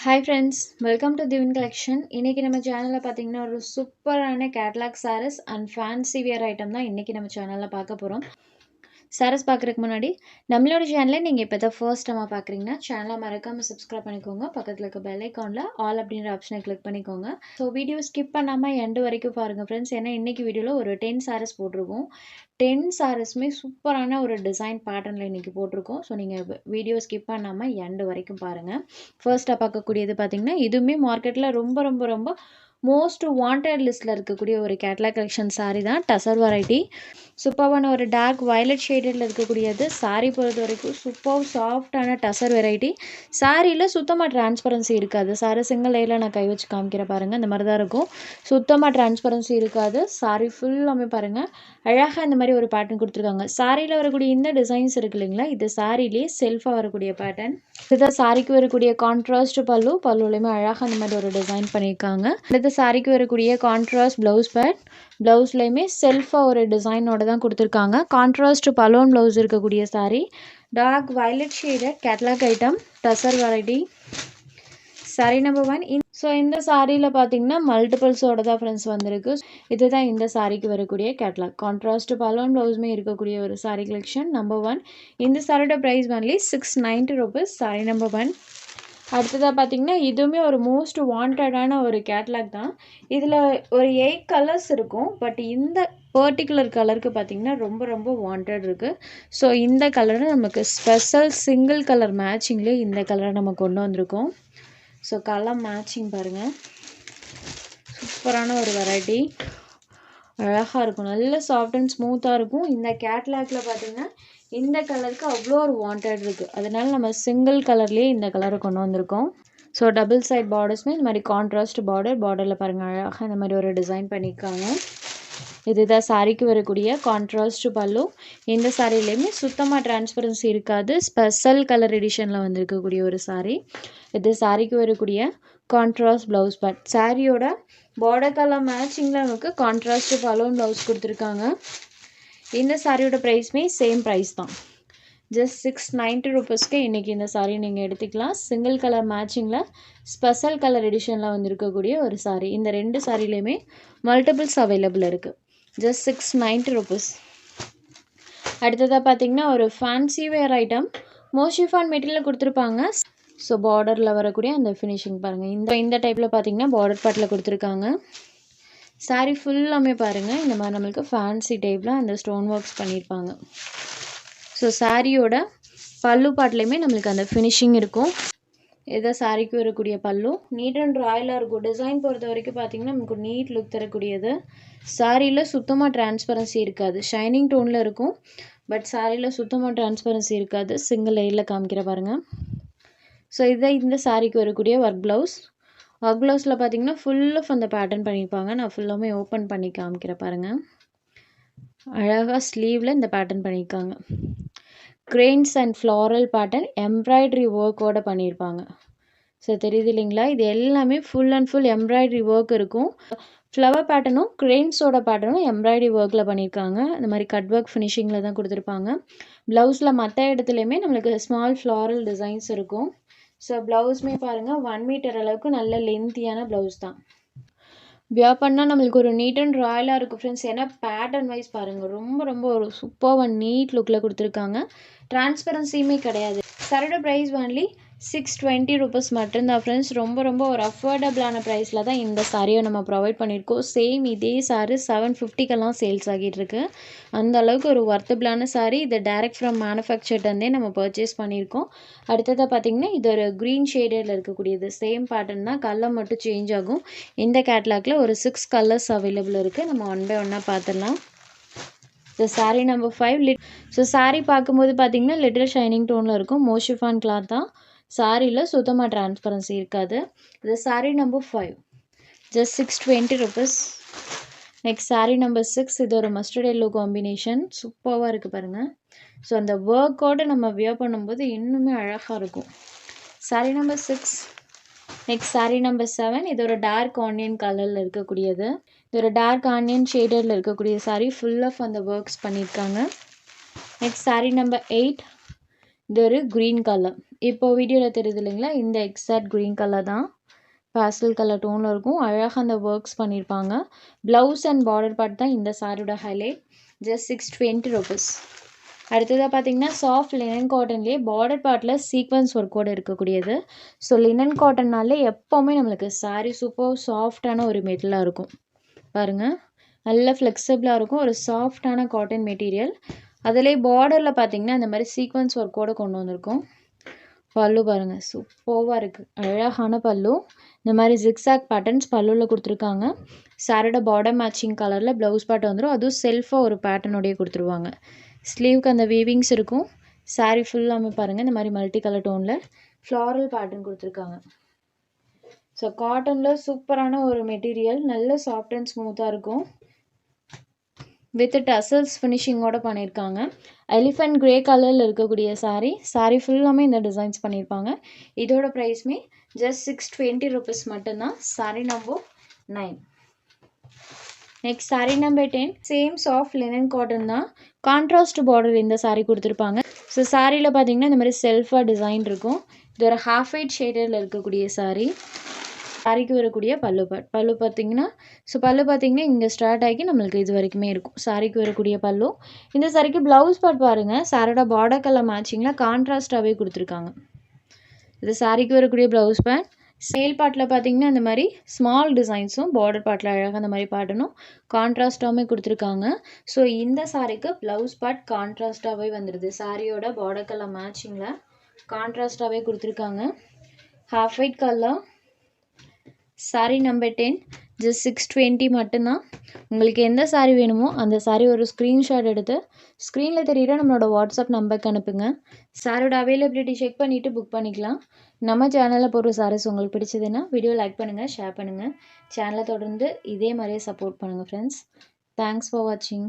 Hi friends, welcome to திவின் collection. இன்றைக்கி நம்ம சேனலில் பார்த்தீங்கன்னா ஒரு சூப்பரான catalogue sarees and fancy wear item தான் இன்றைக்கி நம்ம சேனலில் பார்க்க போகிறோம். சாரீஸ் பார்க்குறதுக்கு முன்னாடி நம்மளோட சேனலில் நீங்கள் இப்போ தான் ஃபர்ஸ்ட் டைமாக பார்க்குறீங்கன்னா சேனலை மறக்காமல் சப்ஸ்கிரைப் பண்ணிக்கோங்க. பக்கத்தில் இருக்க பெல் ஐக்கானில் ஆல் அப்படின்ற ஆப்ஷனை கிளிக் பண்ணிக்கோங்க. ஸோ வீடியோ ஸ்கிப் பண்ணாமல் எண்டு வரைக்கும் பாருங்கள் ஃப்ரெண்ட்ஸ். ஏன்னா இன்றைக்கி வீடியோவில் ஒரு 10 சாரீஸ் போட்டிருக்கோம். 10 சாரீஸுமே சூப்பரான ஒரு டிசைன் பேட்டர்னில் இன்றைக்கி போட்டிருக்கோம். ஸோ நீங்கள் வீடியோ ஸ்கிப் பண்ணாமல் எண்டு வரைக்கும் பாருங்கள். ஃபர்ஸ்ட்டாக பார்க்கக்கூடியது பார்த்திங்கன்னா இதுவுமே மார்க்கெட்டில் ரொம்ப ரொம்ப ரொம்ப மோஸ்ட் வாண்டட் லிஸ்ட்டில் இருக்கக்கூடிய ஒரு கேட்லாக் கலெக்ஷன் சாரீ தான். டசர் வெரைட்டி சூப்பரான ஒரு டார்க் வயலட் ஷேடில் இருக்கக்கூடியது. சாரீ பொறுத்த வரைக்கும் சூப்பர் சாஃப்டான டசர் வெரைட்டி. சாரியில் சுத்தமாக டிரான்ஸ்பரன்சி இருக்காது. சாரி சிங்கிள் லேயரில் நான் கை வச்சு காமிக்கிற பாருங்கள், இந்த மாதிரி தான் இருக்கும். சுத்தமாக டிரான்ஸ்பரன்சி இருக்காது. சாரி ஃபுல்லாமே பாருங்கள் அழகாக இந்த மாதிரி ஒரு பேட்டர்ன் கொடுத்துருக்காங்க. சாரியில் வரக்கூடிய இந்த டிசைன்ஸ் இருக்கு இல்லைங்களா, இது சாரிலேயே செல்ஃபாக வரக்கூடிய பேட்டர்ன். இதுதான் சாரிக்கு வரக்கூடிய கான்ட்ராஸ்ட் பல்லுலையுமே அழகாக இந்த மாதிரி ஒரு டிசைன் பண்ணியிருக்காங்க. அடுத்து சாரிக்கு வரக்கூடிய கான்ட்ராஸ்ட் ப்ளவுஸ் பேட், ப்ளவுஸ்லையுமே செல்ஃபாக ஒரு டிசைனோட தான் கொடுத்துருக்காங்க. கான்ட்ராஸ்ட் பலூன் ப்ளவுஸ் இருக்கக்கூடிய sari. Dark violet shaded catalogue item, tussar variety. Sari number 1. So இந்த சாரியில் பார்த்தீங்கன்னா மல்டிபிள்ஸோட தான் ஃப்ரெண்ட்ஸ் வந்திருக்கு. இதுதான் இந்த சாரிக்கு வரக்கூடிய கேட்லாக். கான்ட்ராஸ்ட் பலூன் ப்ளவுஸுமே இருக்கக்கூடிய ஒரு சாரீ கலெக்ஷன் நம்பர் 1. இந்த சாரியோட price only 690 rupees. Sari number 1. அடுத்ததாக பார்த்தீங்கன்னா இதுவுமே ஒரு மோஸ்ட் வாண்டடான ஒரு கேட்லாக் தான். இதில் ஒரு 8 கலர்ஸ் இருக்கும். பட் இந்த பர்டிகுலர் கலருக்கு பார்த்திங்கன்னா ரொம்ப ரொம்ப வாண்டட் இருக்குது. ஸோ இந்த கலரை நமக்கு ஸ்பெஷல் சிங்கிள் கலர் மேட்சிங்லேயே இந்த கலரை நம்ம கொண்டு வந்திருக்கோம். ஸோ கலர் மேட்சிங் பாருங்கள், சூப்பரான ஒரு வெரைட்டி. அழகாக இருக்கும், நல்ல சாஃப்ட் அண்ட் ஸ்மூத்தாக இருக்கும். இந்த கேட்லாகில் பார்த்திங்கன்னா இந்த கலருக்கு அவ்வளோ ஒரு வாண்டட் இருக்குது. அதனால நம்ம சிங்கிள் கலர்லேயே இந்த கலரை கொண்டு வந்திருக்கோம். ஸோ டபுள் சைட் பார்டர்ஸுமே இந்த மாதிரி கான்ட்ராஸ்ட் பார்டரில் பாருங்கள் அழகாக இந்த மாதிரி ஒரு டிசைன் பண்ணியிருக்காங்க. இதுதான் சாரிக்கு வரக்கூடிய கான்ட்ராஸ்ட் பல்லு. இந்த சாரிலையுமே சுத்தமாக டிரான்ஸ்பரன்சி இருக்காது. ஸ்பெஷல் கலர் எடிஷனில் வந்திருக்கக்கூடிய ஒரு சாரீ. இது சாரிக்கு வரக்கூடிய கான்ட்ராஸ்ட் ப்ளவுஸ் பேட். சாரியோட பார்டர் கலர் மேட்சிங்கில் நமக்கு கான்ட்ராஸ்ட் பலூன் ப்ளவுஸ் கொடுத்துருக்காங்க. இந்த சாரியோட ப்ரைஸ்மே சேம் ப்ரைஸ் தான். ஜஸ்ட் 690 rupeesக்கு இன்றைக்கி இந்த சாரீ நீங்கள் எடுத்துக்கலாம். சிங்கிள் கலர் மேட்சிங்கில் ஸ்பெஷல் கலர் எடிஷனில் வந்திருக்கக்கூடிய ஒரு சாரீ. இந்த 2 சாரிலையுமே மல்டிபிள்ஸ் அவைலபிள் இருக்குது. Just 690 rupees. அடுத்ததாக பார்த்தீங்கன்னா ஒரு ஃபேன்சி வேர் ஐட்டம். மோஷிஃபான் மெட்டீரியல் கொடுத்துருப்பாங்க. ஸோ பார்டரில் வரக்கூடிய அந்த ஃபினிஷிங் பாருங்கள். இந்த டைப்பில் பார்த்தீங்கன்னா பார்டர் பார்ட்டில் கொடுத்துருக்காங்க. சாரீ ஃபுல்லாமே பாருங்கள் இந்த மாதிரி நம்மளுக்கு ஃபேன்சி டைப்பில் அந்த ஸ்டோன் ஒர்க்ஸ் பண்ணியிருப்பாங்க. ஸோ சாரியோட பல்லு பாட்டிலையுமே நம்மளுக்கு அந்த ஃபினிஷிங் இருக்கும். இதை சாரிக்கு வரக்கூடிய பல்லு நீட் அண்ட் ராயலாக இருக்கும். டிசைன் பொறுத்த வரைக்கும் பார்த்திங்கன்னா நமக்கு நீட் லுக் தரக்கூடியது. சாரியில் சுத்தமாக டிரான்ஸ்பரன்சி இருக்காது. ஷைனிங் டோனில் இருக்கும், பட் சாரியில் சுத்தமாக டிரான்ஸ்பரன்சி இருக்காது. சிங்கிள் லேயரில் காமிக்கிற பாருங்கள். ஸோ இதை இந்த சாரிக்கு வரக்கூடிய ஒர்க் ப்ளவுஸில் பார்த்திங்கன்னா ஃபுல் ஆஃப் அந்த பேட்டர்ன் பண்ணியிருப்பாங்க. நான் ஃபுல்லாமே ஓப்பன் பண்ணி காமிக்கிற பாருங்கள். அழகாக ஸ்லீவில் இந்த பேட்டர்ன் பண்ணியிருக்காங்க. Grains and floral pattern embroidery ஒர்க்கோட பண்ணியிருப்பாங்க. ஸோ தெரியுது இல்லைங்களா, இது எல்லாமே full and full embroidery work இருக்கும். ஃப்ளவர் பேட்டர்னும் கிரெயின்ஸோட பேட்டர்னும் எம்ப்ராய்டரி ஒர்க்கில் பண்ணியிருக்காங்க. இந்த மாதிரி கட் ஒர்க் ஃபினிஷிங்கில் தான் கொடுத்துருப்பாங்க. ப்ளவுஸில் மற்ற இடத்துலையுமே நம்மளுக்கு ஸ்மால் ஃப்ளாரல் டிசைன்ஸ் இருக்கும். ஸோ ப்ளவுஸுமே பாருங்கள் 1 மீட்டர் அளவுக்கு நல்ல லென்த்தியான ப்ளவுஸ் தான். வியர் பண்ணால் நம்மளுக்கு ஒரு நீட் அண்ட் ராயலாக இருக்கும் ஃப்ரெண்ட்ஸ். ஏன்னா பேட்டர்ன் வைஸ் பாருங்கள் ரொம்ப ரொம்ப ஒரு சூப்பர் நீட் லுக்கில் கொடுத்துருக்காங்க. டிரான்ஸ்பரன்சியுமே கிடையாது. சாரோட ப்ரைஸ் ஒன்லி 620 rupees மட்டும்தான் ஃப்ரெண்ட்ஸ். ரொம்ப ரொம்ப ஒரு அஃபோர்டபுளான ப்ரைஸில் தான் இந்த சாரியை நம்ம ப்ரொவைட் பண்ணியிருக்கோம். சேம் இதே சாரி 750க்கெல்லாம் சேல்ஸ் ஆகிட்டுருக்கு. அந்த அளவுக்கு ஒரு ஒர்த்தபிளான சாரி. இது டைரக்ட் ஃப்ரம் மேனுஃபேக்சர்டே நம்ம பர்ச்சேஸ் பண்ணியிருக்கோம். அடுத்ததாக பார்த்திங்கன்னா இது ஒரு க்ரீன் ஷேடில் இருக்கக்கூடியது. சேம் பேட்டர்ன் தான், கலர் மட்டும் சேஞ்ச் ஆகும். இந்த கேட்லாகில் ஒரு 6 கலர்ஸ் அவைலபிள் இருக்குது. நம்ம ஒன் பை ஒன்னாக பார்த்துடலாம். So sari number 5. So sari பார்க்கும்போது பார்த்திங்கன்னா லிட்டில் ஷைனிங் டோனில் இருக்கும். மோஷிஃபான் கிளாத் தான். சாரியில் சுத்தமாக டிரான்ஸ்பரன்சி இருக்காது. இது sari number 5. Just 620 rupees. Next sari number 6. இது ஒரு மஸ்டர்ட் எல்லோ காம்பினேஷன். சூப்பராக இருக்குது பாருங்கள். ஸோ அந்த ஒர்க்கோடு நம்ம வியர் பண்ணும்போது இன்னுமே அழகாக இருக்கும். Sari number 6. Next sari number 7. இது ஒரு டார்க் ஆனியன் கலரில் இருக்கக்கூடியது. இது ஒரு டார்க் ஆனியன் ஷேடரில் இருக்கக்கூடிய சாரீ. ஃபுல் ஆஃப் அந்த ஒர்க்ஸ் பண்ணியிருக்காங்க. Next sari number 8. இது ஒரு க்ரீன் கலர். இப்போ வீடியோவில் தெரியுது இல்லைங்களா, இந்த எக்ஸாக்ட் க்ரீன் கலர் தான். பேஸ்டல் கலர் டோனில் இருக்கும். அழகாக அந்த ஒர்க்ஸ் பண்ணியிருப்பாங்க. ப்ளவுஸ் அண்ட் பார்டர் பார்ட் தான் இந்த சாரியோட ஹைலைட். Just 620 rupees. அடுத்ததாக பார்த்தீங்கன்னா சாஃப்ட் லினன் காட்டன்லேயே பார்டர் பார்ட்டில் சீக்வன்ஸ் ஒர்க்கோடு இருக்கக்கூடியது. ஸோ லினன் காட்டன்னாலே எப்போவுமே நம்மளுக்கு சாரீ சூப்பர் சாஃப்டான ஒரு மெட்டீரியலாக இருக்கும். பாருங்கள், நல்ல ஃப்ளெக்சிபிளாக இருக்கும். ஒரு சாஃப்டான காட்டன் மெட்டீரியல். அதிலே பார்டரில் பார்த்தீங்கன்னா இந்த மாதிரி சீக்வன்ஸ் ஒர்க்கோடு கொண்டு வந்திருக்கும். பல்லு பாருங்கள், சூப்பராக இருக்குது. அழகான பல்லு. இந்த மாதிரி ஜிக்ஸாக் பேட்டர்ன்ஸ் பல்லுவில் கொடுத்துருக்காங்க. சாரோட பார்டர் மேட்சிங் கலரில் ப்ளவுஸ் பார்ட் வந்துடும். அதுவும் செல்ஃபாக ஒரு பேட்டர்னோடையே கொடுத்துருவாங்க. ஸ்லீவுக்கு அந்த வீவிங்ஸ் இருக்கும். சாரீ ஃபுல்லாமே பாருங்கள் இந்த மாதிரி மல்டி கலர் டோனில் ஃப்ளாரல் பேட்டர்ன் கொடுத்துருக்காங்க. ஸோ காட்டனில் சூப்பரான ஒரு மெட்டீரியல். நல்ல சாஃப்ட் அண்ட் ஸ்மூத்தாக இருக்கும். வித் டசல்ஸ் ஃபினிஷிங்கோட பண்ணியிருக்காங்க. எலிஃபண்ட் கிரே கலரில் இருக்கக்கூடிய சாரீ ஃபுல்லாமே இந்த டிசைன்ஸ் பண்ணியிருப்பாங்க. இதோட ப்ரைஸ்மே ஜஸ்ட் 620 ருபீஸ் மட்டும்தான். Sari number 9. Next sari number 10. Same soft linen cotton தான். கான்ட்ராஸ்ட் பார்டர் இந்த சாரீ கொடுத்துருப்பாங்க. ஸோ சாரியில் பார்த்தீங்கன்னா இந்த மாதிரி செல்ஃபாக டிசைன் இருக்கும். இது ஒரு ஹாஃப் ஒயிட் ஷேடரில் இருக்கக்கூடிய சாரிக்கு வரக்கூடிய பல்லு பார்த்தீங்கன்னா பல்லு பார்த்தீங்கன்னா இங்கே ஸ்டார்ட் ஆகி நம்மளுக்கு இது வரைக்குமே இருக்கும். சாரிக்கு வரக்கூடிய பல்லு. இந்த சாரிக்கு ப்ளவுஸ் பார்ட் பாருங்கள், சாரோட பார்டர் கலர் மேட்சிங்கில் கான்ட்ராஸ்டாகவே கொடுத்துருக்காங்க. இது சாரிக்கு வரக்கூடிய ப்ளவுஸ் பார்ட். சேல் பார்ட்டில் பார்த்தீங்கன்னா இந்த மாதிரி ஸ்மால் டிசைன்ஸும் பார்டர் பார்ட்டில் அழகாக அந்த மாதிரி பாட்டனும் கான்ட்ராஸ்டாகவே கொடுத்துருக்காங்க. ஸோ இந்த சாரிக்கு ப்ளவுஸ் பார்ட் கான்ட்ராஸ்டாகவே வந்துடுது. சாரியோட பார்டர் கலர் மேட்சிங்கில் கான்ட்ராஸ்டாகவே கொடுத்துருக்காங்க. Half white colour. Sari number 10 just 620 மட்டும்தான். உங்களுக்கு எந்த சாரீ வேணுமோ அந்த சாரீ ஒரு ஸ்க்ரீன்ஷாட் எடுத்து ஸ்க்ரீனில் தெரியுற நம்மளோட வாட்ஸ்அப் நம்பருக்கு அனுப்புங்க. சாரோட அவைலபிலிட்டி செக் பண்ணிவிட்டு புக் பண்ணிக்கலாம். நம்ம சேனலில் போடுற சாரீஸ் உங்களுக்கு பிடிச்சதுன்னா வீடியோ லைக் பண்ணுங்கள், ஷேர் பண்ணுங்கள். சேனலை தொடர்ந்து இதே மாதிரியே சப்போர்ட் பண்ணுங்கள் ஃப்ரெண்ட்ஸ். தேங்க்ஸ் ஃபார் வாட்சிங்.